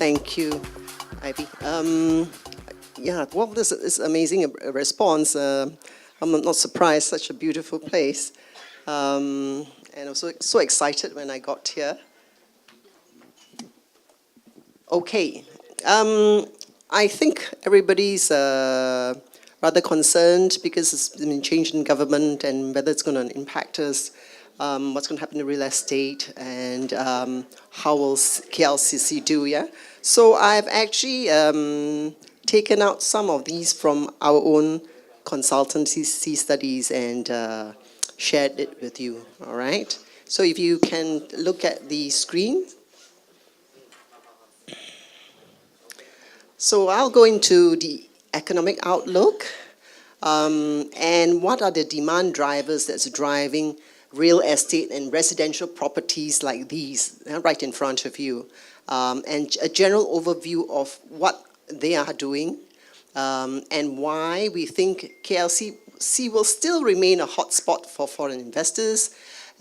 Thank you, Ivy. Yeah, well, this is amazing response. I'm not surprised, such a beautiful place. And I was so excited when I got here. Okay, I think everybody's rather concerned because it's been changed in government and whether it's going to impact us, what's going to happen to real estate, and how will KLCC do, yeah? So I've actually taken out some of these from our own consultancy studies and shared it with you, all right? So if you can look at the screen. So I'll go into the economic outlook and what are the demand drivers that's driving real estate and residential properties like these right in front of you, and a general overview of what they are doing and why we think KLCC will still remain a hotspot for foreign investors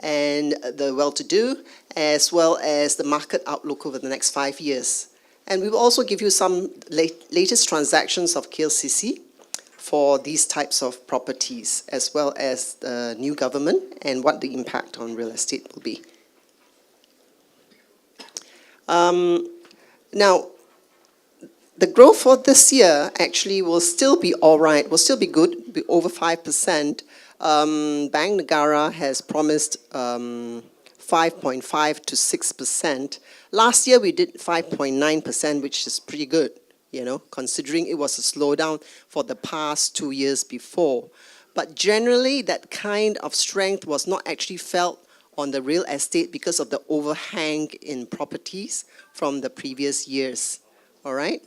and the well-to-do, as well as the market outlook over the next 5 years. And we will also give you some latest transactions of KLCC for these types of properties, as well as the new government and what the impact on real estate will be. Now, the growth for this year actually will still be all right, will still be good, be over 5%. Bank Negara has promised 5.5 to 6%. Last year we did 5.9%, which is pretty good, you know, considering it was a slowdown for the past 2 years before. But generally, that kind of strength was not actually felt on the real estate because of the overhang in properties from the previous years, all right?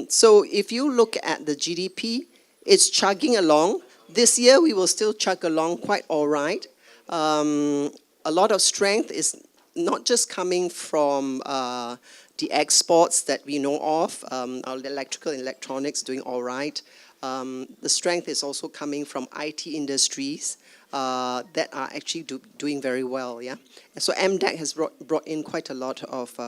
So if you look at the GDP, it's chugging along. This year we will still chug along quite all right. A lot of strength is not just coming from the exports that we know of, our electrical and electronics doing all right. The strength is also coming from IT industries that are actually doing very well, yeah? So MDAC has brought in quite a lot of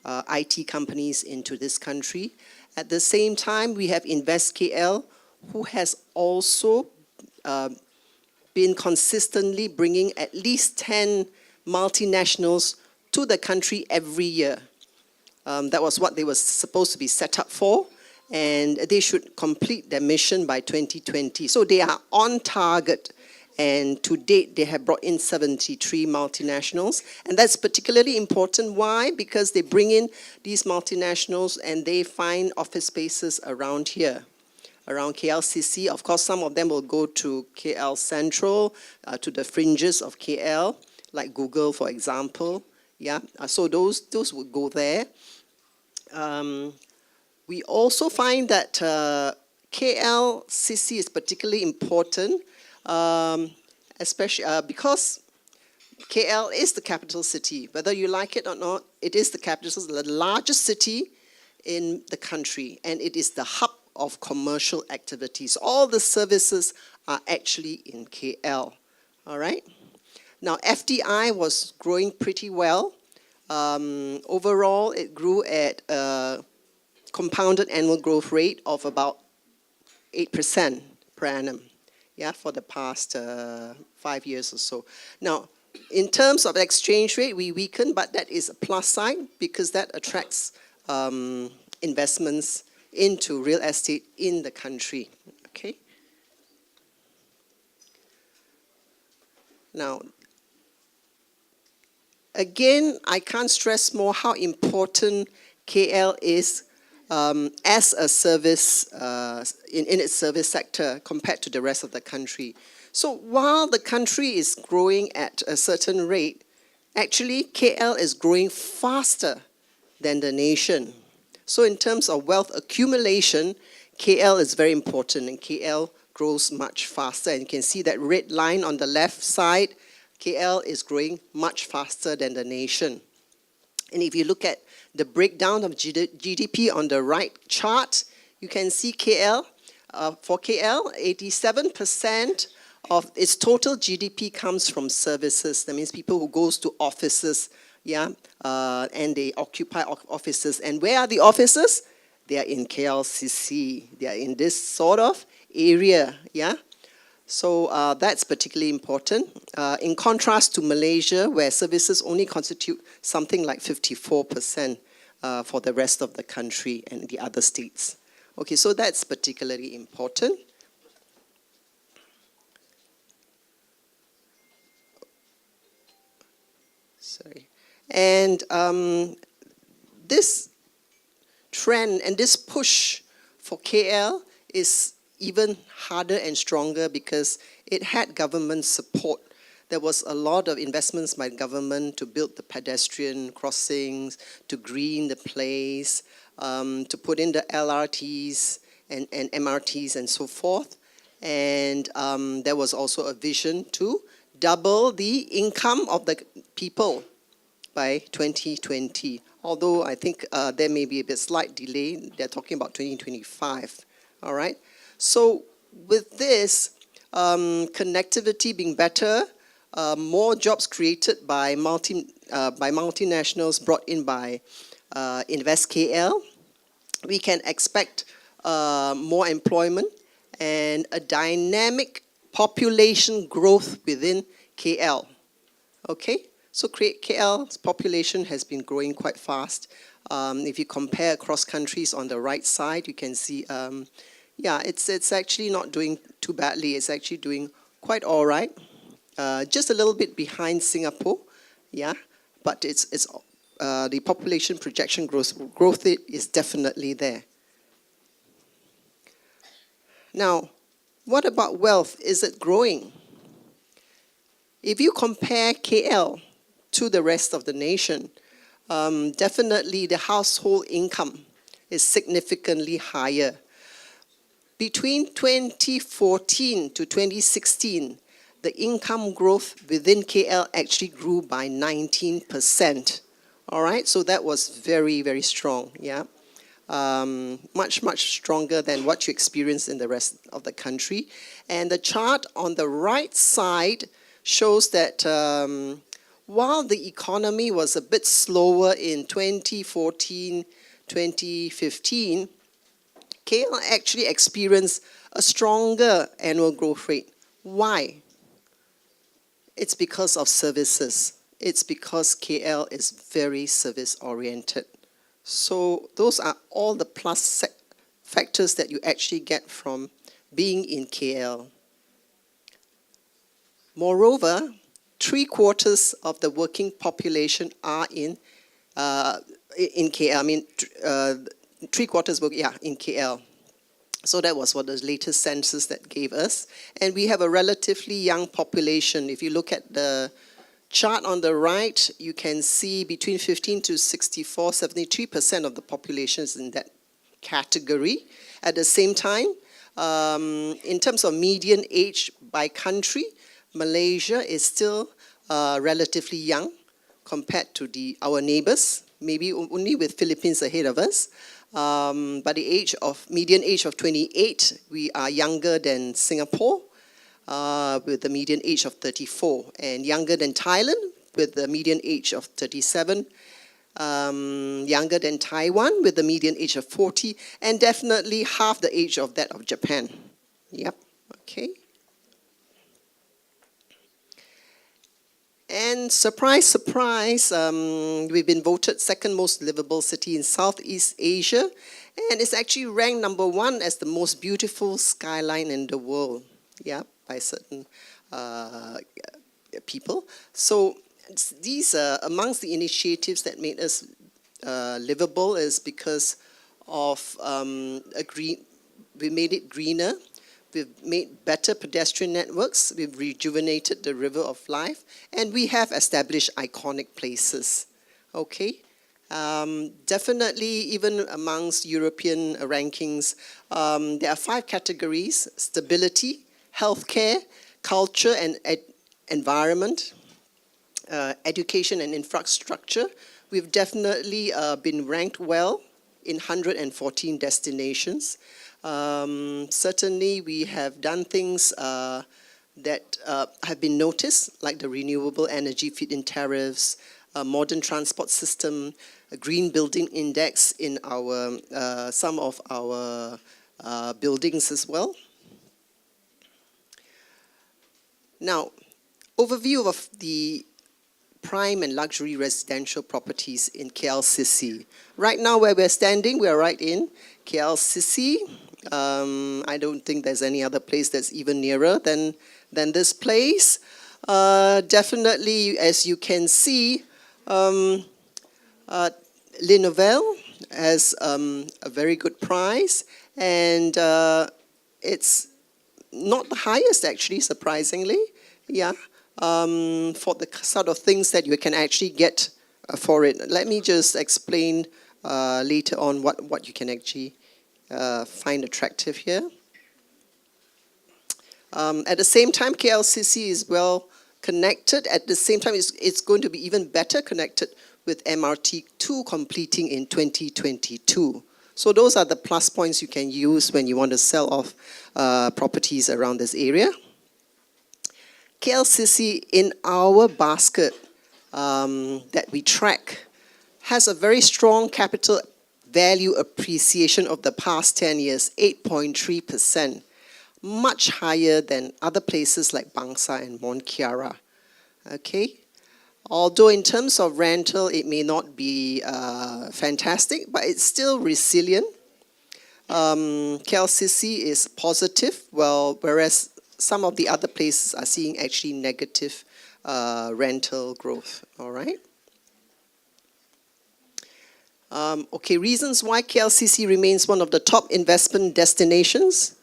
IT companies into this country. At the same time, we have Invest KL, who has also been consistently bringing at least 10 multinationals to the country every year. That was what they were supposed to be set up for, and they should complete their mission by 2020. So they are on target, and to date they have brought in 73 multinationals, and that's particularly important. Why? Because they bring in these multinationals and they find office spaces around here, around KLCC. Of course, some of them will go to KL Central, to the fringes of KL, like Google, for example. Yeah, so those would go there. We also find that KLCC is particularly important, especially because KL is the capital city. Whether you like it or not, it is the capital city, the largest city in the country, and it is the hub of commercial activities. All the services are actually in KL, all right? Now, FDI was growing pretty well. Overall, it grew at a compounded annual growth rate of about 8% per annum, yeah, for the past 5 years or so. Now, in terms of exchange rate, we weakened, but that is a plus side because that attracts investments into real estate in the country, okay? Now, again, I can't stress more how important KL is as a service, in its service sector compared to the rest of the country. So while the country is growing at a certain rate, actually KL is growing faster than the nation. So in terms of wealth accumulation, KL is very important, and KL grows much faster. And you can see that red line on the left side, KL is growing much faster than the nation. And if you look at the breakdown of GDP on the right chart, you can see KL. For KL, 87% of its total GDP comes from services. That means people who goes to offices, yeah, and they occupy offices. And where are the offices? They are in Klcc. They are in this sort of area, yeah. So that's particularly important. In contrast to Malaysia, where services only constitute something like 54% for the rest of the country and the other states. Okay, so that's particularly important. Sorry. And this trend and this push for KL is even harder and stronger because it had government support. There was a lot of investments by government to build the pedestrian crossings, to green the place, to put in the LRTs and MRTs and so forth. And there was also a vision to double the income of the people by 2020. Although I think there may be a bit slight delay. They're talking about 2025, all right? So with this, connectivity being better, more jobs created by multinationals brought in by InvestKL, we can expect more employment and a dynamic population growth within KL. Okay, so KL's population has been growing quite fast. If you compare across countries on the right side, you can see, yeah, it's actually not doing too badly. It's actually doing quite all right. Just a little bit behind Singapore, yeah, but it's the population projection growth rate is definitely there. Now, what about wealth? Is it growing? If you compare KL to the rest of the nation, definitely the household income is significantly higher. Between 2014 to 2016, the income growth within KL actually grew by 19%. All right, so that was very, very strong, yeah. Much, much stronger than what you experience in the rest of the country. And the chart on the right side shows that while the economy was a bit slower in 2014, 2015, KL actually experienced a stronger annual growth rate. Why? It's because of services. It's because KL is very service-oriented. So those are all the plus factors that you actually get from being in KL. Moreover, 3/4 of the working population are in KL. I mean, 3/4 work, yeah, in KL. So that was what the latest census that gave us. And we have a relatively young population. If you look at the chart on the right, you can see between 15 to 64, 73% of the population is in that category. At the same time, in terms of median age by country, Malaysia is still relatively young compared to our neighbors, maybe only with Philippines ahead of us. But the median age of 28, we are younger than Singapore, with the median age of 34, and younger than Thailand with the median age of 37, younger than Taiwan with the median age of 40, and definitely half the age of that of Japan. Yep, okay. And surprise, surprise, we've been voted second most livable city in Southeast Asia, and it's actually ranked #1 as the most beautiful skyline in the world, yeah, by certain people. So these are amongst the initiatives that made us livable is because of we made it greener. We've made better pedestrian networks, we've rejuvenated the river of life, and we have established iconic places, okay? Definitely, even amongst European rankings, there are 5 categories: stability, healthcare, culture and environment, education and infrastructure. We've definitely been ranked well in 114 destinations. Certainly, we have done things that have been noticed, like the renewable energy feed-in tariffs, a modern transport system, a green building index in our some of our buildings as well. Now, overview of the prime and luxury residential properties in Klcc. Right now where we're standing, we're right in Klcc. I don't think there's any other place that's even nearer than this place. Definitely, as you can see, Livable has a very good price, and it's not the highest actually, surprisingly. Yeah. For the sort of things that you can actually get for it. Let me just explain later on what you can actually find attractive here. At the same time, Klcc is well connected. At the same time, it's going to be even better connected with MRT2 completing in 2022. So those are the plus points you can use when you want to sell off properties around this area. Klcc in our basket that we track has a very strong capital value appreciation of the past 10 years, 8.3%, much higher than other places like Bangsar and Mont Kiara. Okay, although in terms of rental, it may not be fantastic, but it's still resilient. Klcc is positive, well, whereas some of the other places are seeing actually negative rental growth, all right? Okay, reasons why Klcc remains one of the top investment destinations.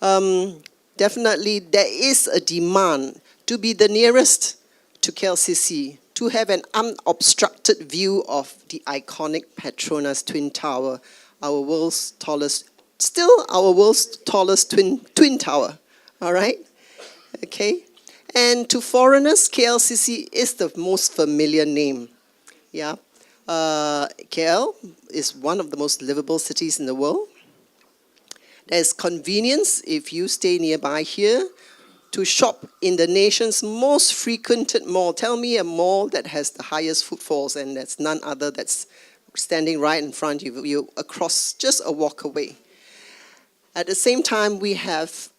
Definitely there is a demand to be the nearest to Klcc, to have an unobstructed view of the iconic Petronas Twin Tower, our world's tallest, still our world's tallest twin tower. All right, okay. And to foreigners, Klcc is the most familiar name. Yeah, KL is one of the most livable cities in the world. There's convenience if you stay nearby here to shop in the nation's most frequented mall. Tell me a mall that has the highest footfalls, and that's none other that's standing right in front of you, across just a walk away. At the same time, we have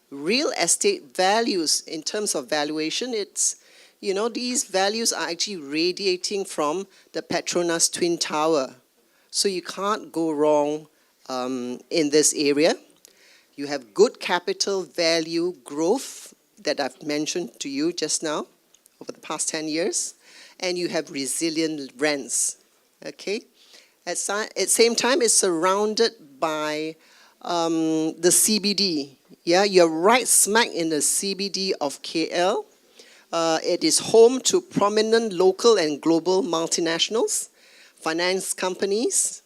real estate values in terms of valuation. It's, you know, these values are actually radiating from the Petronas Twin Tower. So you can't go wrong in this area. You have good capital value growth that I've mentioned to you just now over the past 10 years. And you have resilient rents, okay? At the same time, it's surrounded by the CBD. Yeah, you're right smack in the CBD of KL. It is home to prominent local and global multinationals, finance companies,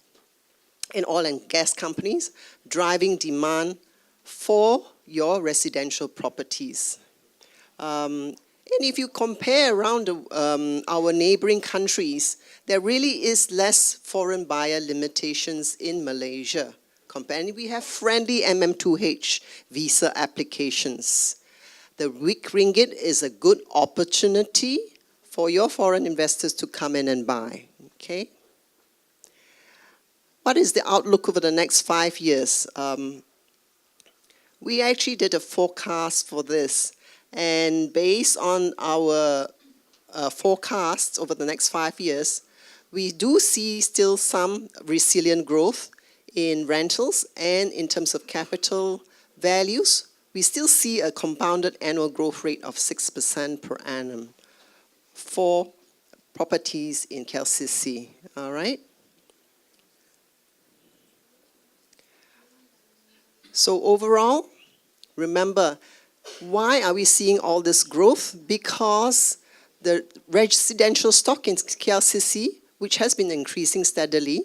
and oil and gas companies, driving demand for your residential properties. And if you compare around our neighboring countries, there really is less foreign buyer limitations in Malaysia. Comparing, we have friendly MM2H visa applications. The weak ringgit is a good opportunity for your foreign investors to come in and buy, okay? What is the outlook over the next 5 years? We actually did a forecast for this, and based on our forecasts over the next 5 years, we do see still some resilient growth in rentals, and in terms of capital values, we still see a compounded annual growth rate of 6% per annum for properties in Klcc, all right? So overall, remember, why are we seeing all this growth? Because the residential stock in Klcc, which has been increasing steadily,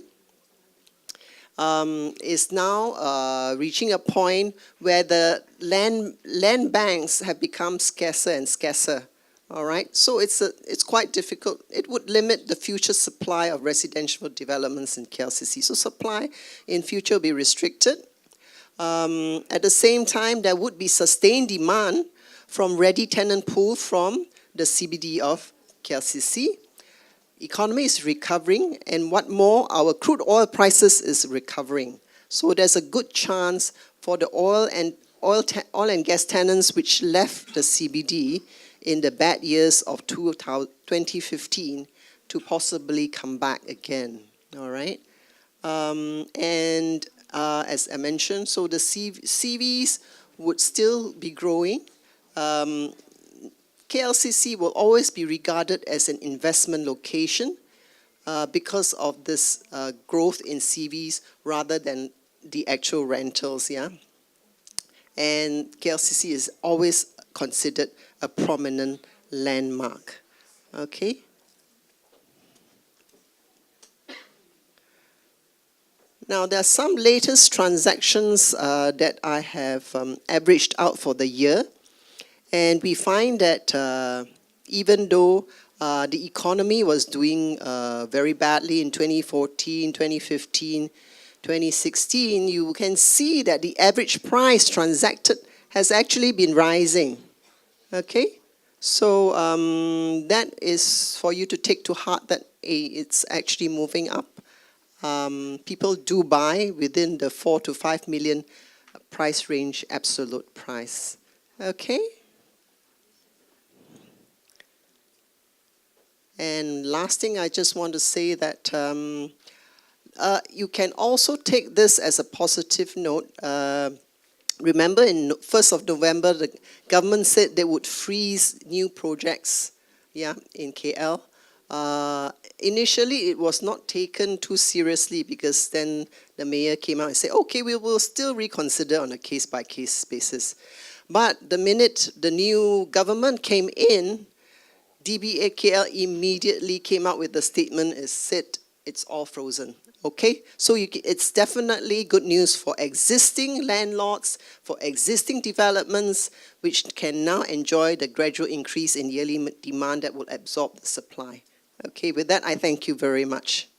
is now reaching a point where the land banks have become scarcer and scarcer. All right, so it's quite difficult. It would limit the future supply of residential developments in Klcc. So supply in future will be restricted. At the same time, there would be sustained demand from ready tenant pool from the CBD of Klcc. economy is recovering, and what more, our crude oil prices is recovering. So there's a good chance for the oil and gas tenants which left the CBD in the bad years of 2015 to possibly come back again. All right, as I mentioned, so the CVs would still be growing. KLCC will always be regarded as an investment location because of this growth in CVs rather than the actual rentals, yeah. And KLCC is always considered a prominent landmark, okay. Now, there are some latest transactions that I have averaged out for the year. And we find that even though the economy was doing very badly in 2014, 2015, 2016, you can see that the average price transacted has actually been rising. Okay? So that is for you to take to heart that it's actually moving up. People do buy within the 4 to 5 million price range, absolute price. Okay? And last thing, I just want to say that you can also take this as a positive note. Remember, in 1st of November, the government said they would freeze new projects, yeah, in KL. Initially, it was not taken too seriously because then the mayor came out and said, okay, we will still reconsider on a case-by-case basis. But the minute the new government came in, DBA KL immediately came out with the statement and said it's all frozen. Okay, so it's definitely good news for existing landlords, for existing developments, which can now enjoy the gradual increase in yearly demand that will absorb the supply. Okay, with that, I thank you very much.